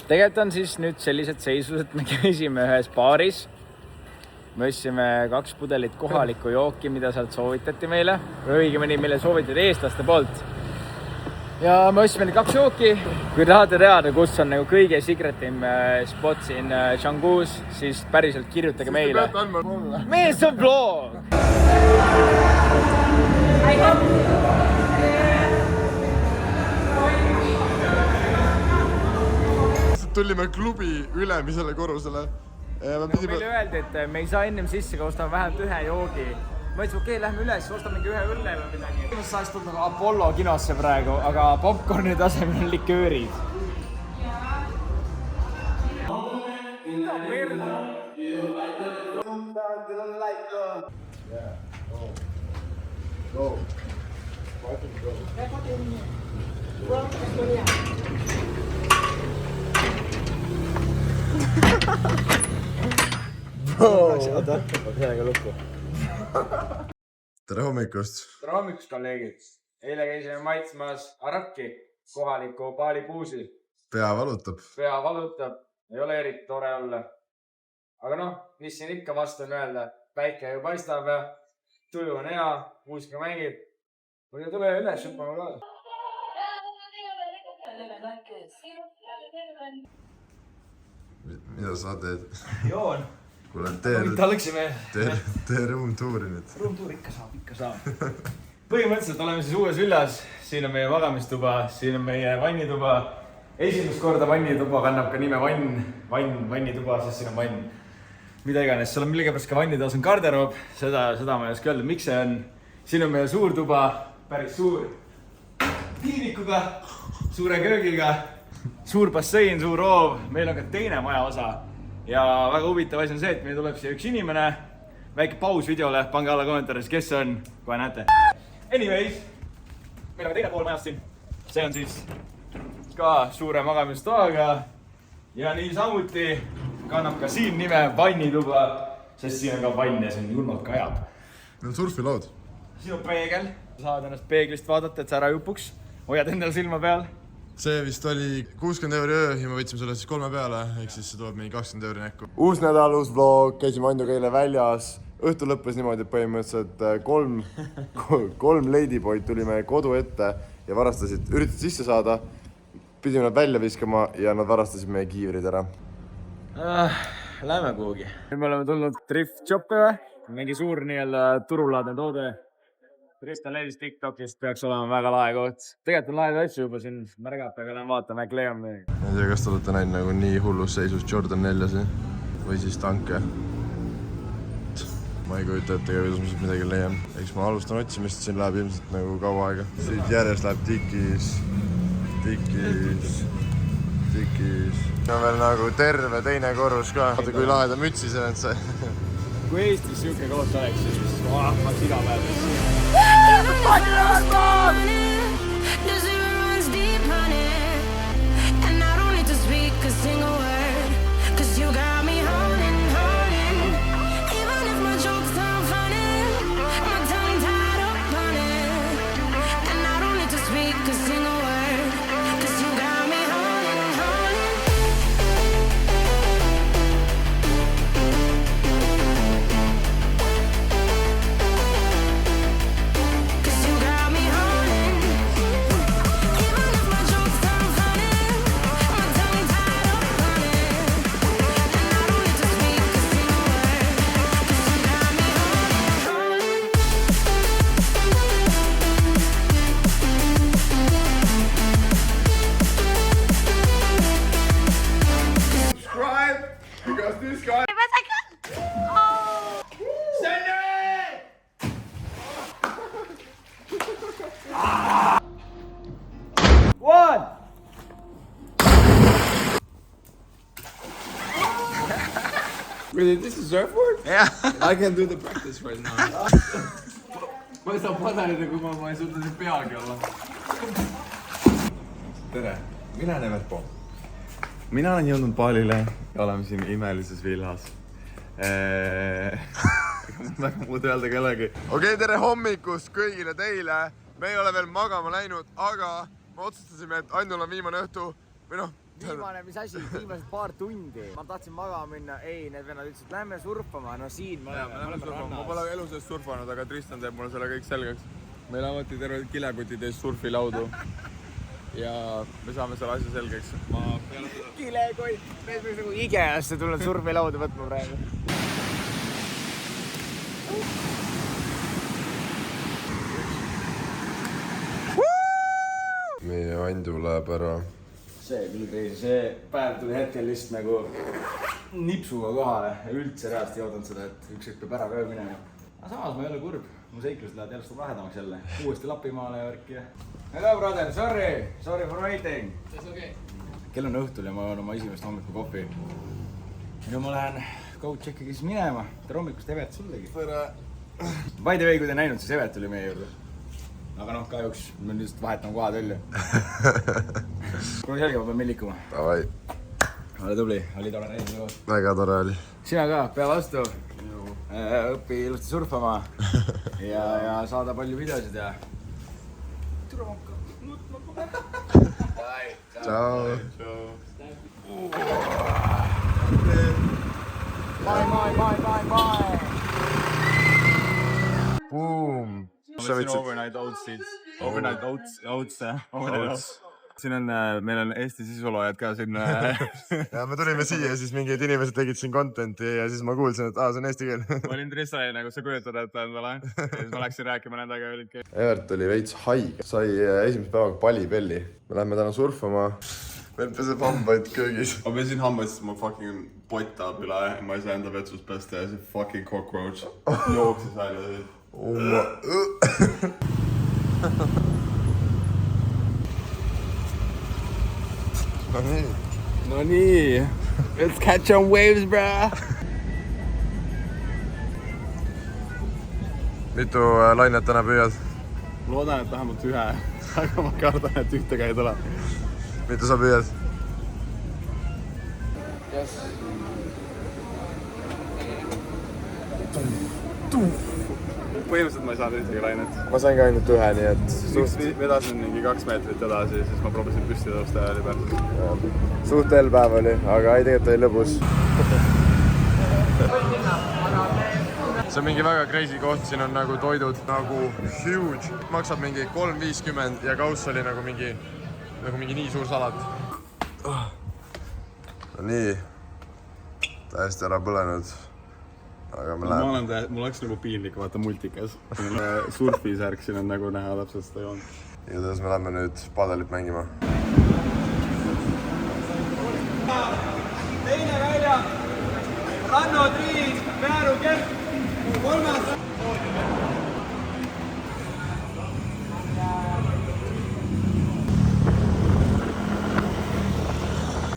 Tegelikult on siis nüüd sellised seisus, et me käisime ühes baaris. Me ostsime 2 pudelit kohalikku jooki, mida sealt soovitati meile. Või õigemini meile soovitati eestlaste poolt. Ja me ostsime need 2 jooki. Kui tahate teada, kus on nagu kõige secretim spot siin Changus, siis päriselt kirjutage meile. Mees on vlog! Tulime klubi ülemisele korrusele. Meile öeldi, et me ei saa ennem sisse, kui ostame vähemalt 1 joogi. Ma ütlesin, okei, lähme üles, ostame mingi 1 õlle või midagi. Ma saaks tulnud nagu Apollo kinosse praegu, aga popcorni tasemel on liköörid. Tere hommikust! Tere hommikust, kolleegid! Eile käisime maitsmas Araki kohaliku paalipuusi. Pea valutab. Pea valutab. Ei ole eriti tore olla. Aga noh, mis siin ikka vastu on öelda? Päike ju paistab ja tuju on hea, muusika mängib. Või tule üles šupama ka. Mida sa teed? Joon. Kuule, tee ruumtuuri nüüd. Ruumtuur ikka saab. Põhimõtteliselt oleme siis uues villas. Siin on meie magamistuba, siin on meie vannituba. Esimest korda vannituba kannab ka nime vannituba, sest siin on vann. Mida iganes, seal on millegipärast ka vannitoas on garderoob. Seda ma ei oska öelda, miks see on. Siin on meie suur tuba, päris suur. Tiivikuga, suure köögiga, suur bassein, suur roov. Meil on ka teine maja osa. Ja väga huvitav asi on see, et meil tuleb siia üks inimene. Väike paus videole, pange alla kommentaaris, kes on, kohe näete. Anyways, meil on ka teine pool majast siin. See on siis ka suure magamistoaga. Ja nii samuti kannab ka siin nime vannituba, sest siin on ka vann ja siin julmalt ka ajab. Meil on surfilaud. Siin on peegel. Saad ennast peeglist vaadata, et sa ära jupuks. Hoiad endal silma peal. See vist oli 60 € öö ja me võtsime selle siis 3 peale, ehk siis see tuleb mingi 20 € näkku. Uus nädal, uus vlog, käisime Anduga eile väljas. Õhtu lõppes niimoodi, et põhimõtteliselt 3 ladyboyd tulime kodu ette ja varastasid, üritasid sisse saada. Pidime nad välja viskama ja nad varastasid meie kiivrid ära. Lähme kuhugi. Nüüd me oleme tulnud Thrift Shopi või? Mingi suur turulaadne toode. Thrift on leidis TikTokist, peaks olema väga lahe koht. Tegelikult on lahe asju juba siin märgata, aga lähen vaatame, äkki leiame midagi. Ma ei tea, kas te olete näinud nagu nii hullus seisus Jordan 4-si või siis tanke. Ma ei kujuta ette, kuidas ma siit midagi leian. Eks ma alustan otsimist, siin läheb ilmselt nagu kaua aega. Siit järjest läheb Dickies. On veel nagu terve teine korrus ka. Vaata, kui laheda mütsi see on see. Kui Eestis siuke koht oleks, siis ma iga päev. Really, this is surfboard? Yeah. I can do the practice right now. Ma ei saa padanida, kui ma ei suuda siin peagi olla. Tere, mina Neverpo. Mina olen jõudnud baalile ja oleme siin imelises villas. Väga muud öelda kellegi. Okei, tere hommikust kõigile teile. Me ei ole veel magama läinud, aga me otsustasime, et Annul on viimane õhtu või noh, viimane, mis asi, viimased paar tundi. Ma tahtsin magama minna, ei, need vennad ütlesid, lähme surfama, no siin me oleme rannas. Ma pole elu sees surfanud, aga Tristan teeb mulle selle kõik selgeks. Meil avati terve kilekotid ees surfilaudu. Ja me saame selle asja selgeks. Kilekott, me peaks nagu Ikeasse tulnud surfilaudu võtma praegu. meie vandu läheb ära. See küll kreisi, see päev tuli hetkel lihtsalt nagu nipsuga kohale ja üldse reaalselt ei oodanud seda, et üks hetk peab ära ka minema. Aga samas ma ei ole kurb, mu seiklused lähevad jälle seda lahedamaks jälle. Uuesti Lapimaale ja värki ja... Hello brother, sorry for waiting. Okay. Kell on õhtul ja ma joon oma esimest hommiku kohvi. Ja ma lähen coach checkiga siis minema. Tere hommikust Evet sullegi. By the way, kui te näinud, siis Evet tuli meie juurde. Aga noh, kahjuks me lihtsalt vahetame kohad välja. Kuule selge, ma pean meil liikuma. Davai. Ole tubli, oli tore näidata koos. Väga tore oli. Sina ka, pea vastu. Õpi ilusti surfama ja saada palju videosid ja... Tule makka. Ciao. Bye. Boom. Siin overnight oats. Siin on, meil on Eesti sisuloojad ka siin. Ja me tulime siia, siis mingid inimesed tegid siin contenti ja siis ma kuulsin, et see on eesti keel. Ma olin Tristan, nagu sa kujutad, et endale. Ja siis ma läksin rääkima nendega ja olidki. Evert oli veits haige, sai esimese päevaga palipelli. Me lähme täna surfama. Meil peseb hambaid köögis. Ma pesin hambaid, sest ma fucking pott tahab üle. Ma ei saa enda vetsus pesta ja see fucking cockroach jooksis välja. No nii. Let's catch some waves, bro. Mitu lainet täna püüad? Loodan, et vähemalt ühe. Aga ma kardan, et ühtega ei tule. Mitu sa püüad? Yes. Põhimõtteliselt ma ei saanud ühtegi lainet. Ma sain ka ainult ühe, nii et... Vedasin mingi 2 meetrit edasi, siis ma probisin püsti tõusta ja oli päris. Suht päev oli, aga ei, tegelikult oli lõbus. See on mingi väga crazy koht, siin on nagu toidud nagu huge. Maksab mingi 3.50 ja kauss oli nagu mingi nii suur salat. Nii, täiesti ära põlenud. Aga me läheme. Mul oleks nagu piinlik vaata multikas. Surfisärk siin on nagu näha täpselt seda joon. Igatahes me läheme nüüd padelit mängima. Teine välja. Ranno Triin, Pääru Kert, 3.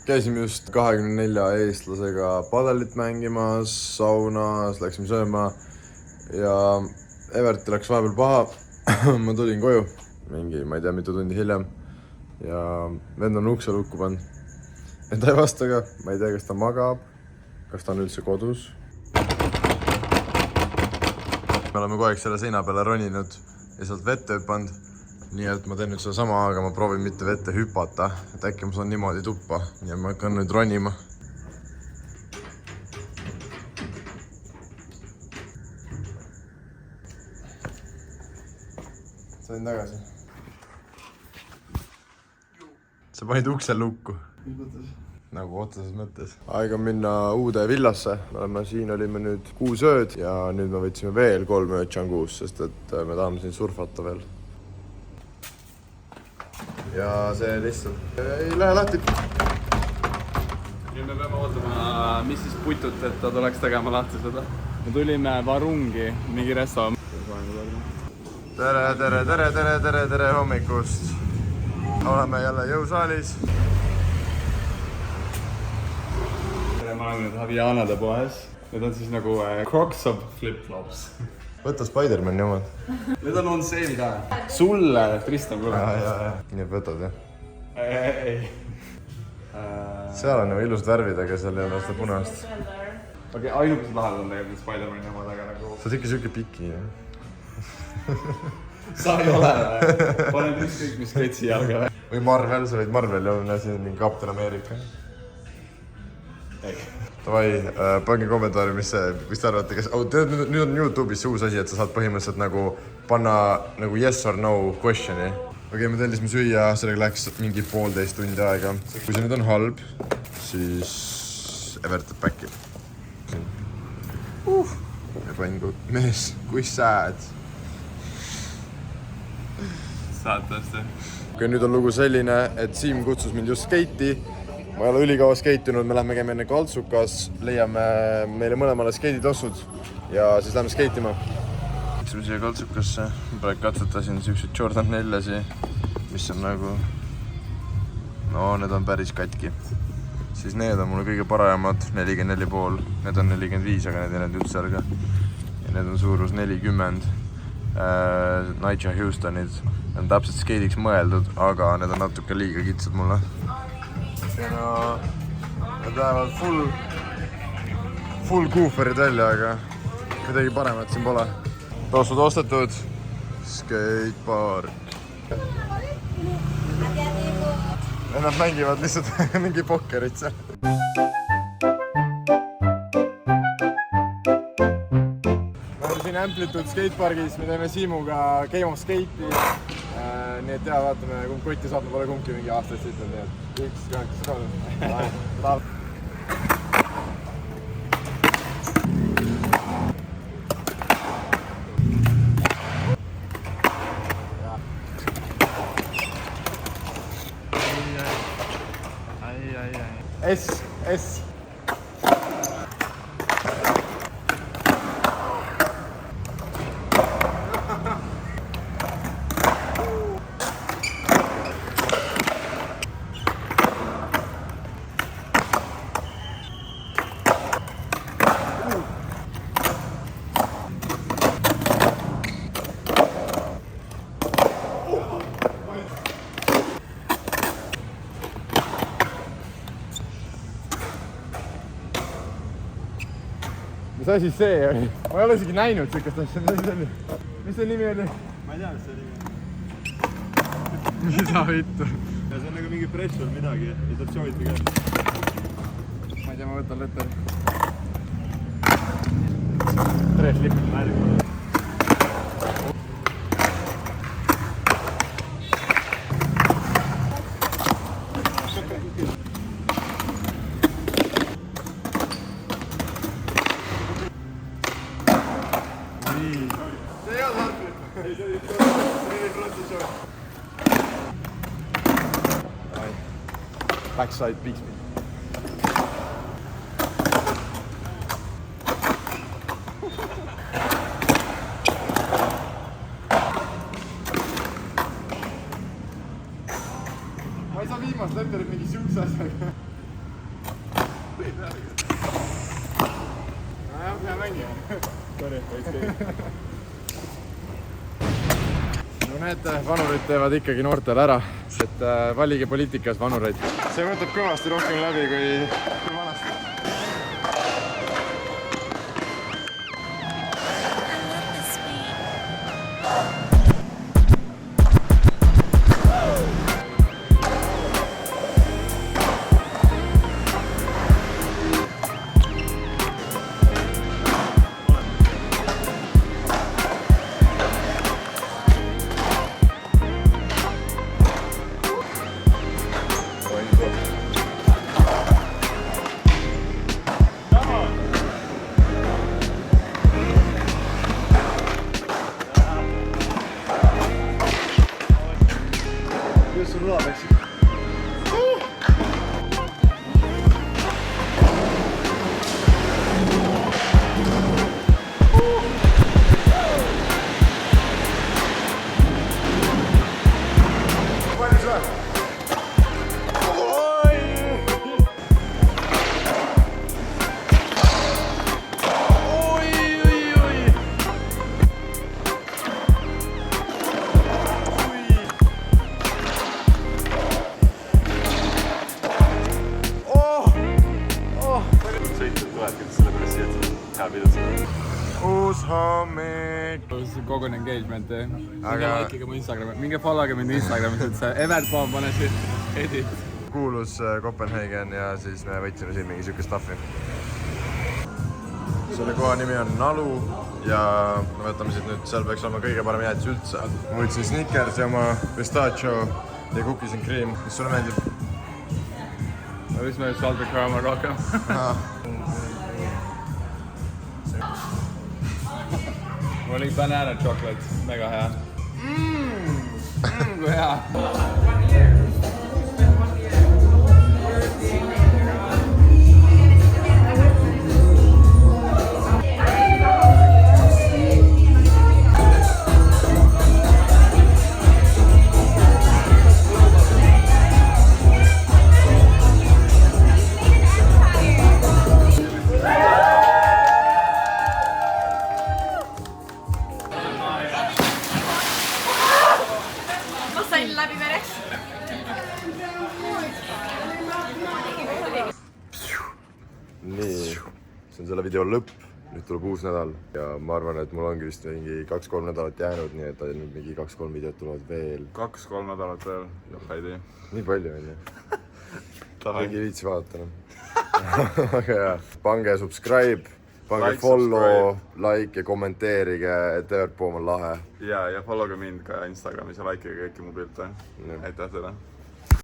Käisime just 24 eestlasega padelit mängimas, saunas, läksime sööma ja Everti läks vahepeal paha. Ma tulin koju mingi, ma ei tea, mitu tundi hiljem ja vend on ukse lukku pannud. Ja ta ei vasta ka, ma ei tea, kas ta magab, kas ta on üldse kodus. Me oleme kogu aeg selle seina peale roninud ja sealt vette hüpanud. Nii et ma teen nüüd seda sama, aga ma proovin mitte vette hüpata, et äkki ma saan niimoodi tuppa ja ma hakkan nüüd ronima. Sain tagasi. Sa panid ukse lukku. Nagu otseses mõttes. Aeg on minna uude villasse. Siin olime nüüd 6 ööd ja nüüd me võtsime veel 3 ööd Changus, sest et me tahame siin surfata veel. Ja see lihtsalt ei lähe lahti. Nüüd me peame ootama, mis siis putut, et ta tuleks tegema lahti seda. Me tulime Varungi, mingi resto. Tere hommikust. Oleme jälle jõusaalis. Ma olen nüüd Havianade poes. Need on siis nagu Crocs of flip-flops. Võta Spider-Mani omad. Need on on-sale ka. Sulle, Tristan, kuule. Jaa. Nii et võtad, jah? Ei. Seal on ju ilusad värvid, aga seal ei ole seda punast. Okei, ainukesed lahad on tegelikult Spider-Mani omad, aga nagu... Sa oled ikka siuke piki, jah? Sa ei ole, või? Panen ükskõik mis kretsi jalga, või? või Marvel, sa võid Marveli olla, see on mingi Kapten Ameerika. Davai, pange kommentaari, mis te arvate, kas... Nüüd on YouTube'is see uus asi, et sa saad põhimõtteliselt nagu panna nagu yes or no questioni. Okei, me tellisime süüa, sellega läks mingi 1,5 tundi aega. Kui see nüüd on halb, siis evertab back'i. Ja pangu, mees, kui sad. Saad tõesti. Okei, nüüd on lugu selline, et Siim kutsus mind just skeiti. Ma ei ole ülikaua skeitinud, me lähme käime enne Kaltsukas, leiame meile mõlemale skeiditossud ja siis lähme skeitima. Läksime siia Kaltsukasse, praegu katsetasin siuksed Jordan 4-si, mis on nagu... No, need on päris katki. Siis need on mulle kõige parajamad, 44,5. Need on 45, aga need ei näed üldse ärga. Ja need on suurus 40. Nigel Houstonid. Need on täpselt skeidiks mõeldud, aga need on natuke liiga kitsad mulle. Ja no, need lähevad full gooferid välja, aga midagi paremat siin pole. Tossud ostetud, skatepark. Ja nad mängivad lihtsalt mingi pokkerit seal. Me oleme siin Amplitude skatepargis, me teeme Siimuga Game of Skate'i. Nii et vaatame, kumb kotti saab, me pole kumbki mingi aastaid siit, nii et 1, 2, 3. S. Mis asi see oli? Ma ei ole isegi näinud sükast asja, mis see oli? Mis see nimi oli? Ma ei tea, mis see nimi on. Mida vittu? Ja see on nagu mingi pretzel midagi ja saab sooviti ka. Ma ei tea, ma võtan letter. Tere, flip. Backside big spin. Ma ei saa viimast letterit mingi siukse asjaga. Nojah, hea mängija. Sorry, võiks käia. No näete, vanurid teevad ikkagi noortel ära, et valige poliitikas vanureid. See võtab kõvasti rohkem läbi kui vanasti. Kuidas sul rula peaks? Palju sul on? hommik . kogune engagement Aga- likeige mu Instagrami, minge followge mind Instagramis, et see Evert Poom pane siin edit. kuulus Kopenhaagen ja siis me võtsime siin mingi siukest stuff'i . selle koha nimi on Nalu ja me võtame siit nüüd , seal peaks olema kõige parem jäätis üldse . ma võtsin Snickersi oma pistachio ja cookies and cream , mis sulle meeldib ? mis me salted caramel rohkem . mul oli banana chocolate , mega hea . kui hea . Ma sain läbi mereks . nii , see on selle video lõpp , nüüd tuleb uus nädal ja ma arvan , et mul ongi vist mingi 2-3 nädalat jäänud , nii et nüüd mingi 2-3 videot tulevad veel . 2-3 nädalat veel , Heidi . nii palju on ju . keegi ei viitsi vaadata enam . aga jaa , pange subscribe , pange Like, follow , like ja kommenteerige , et Evert Poom on lahe . ja follow ge mind ka Instagramis ja likeige kõiki mu pilte . aitäh teile .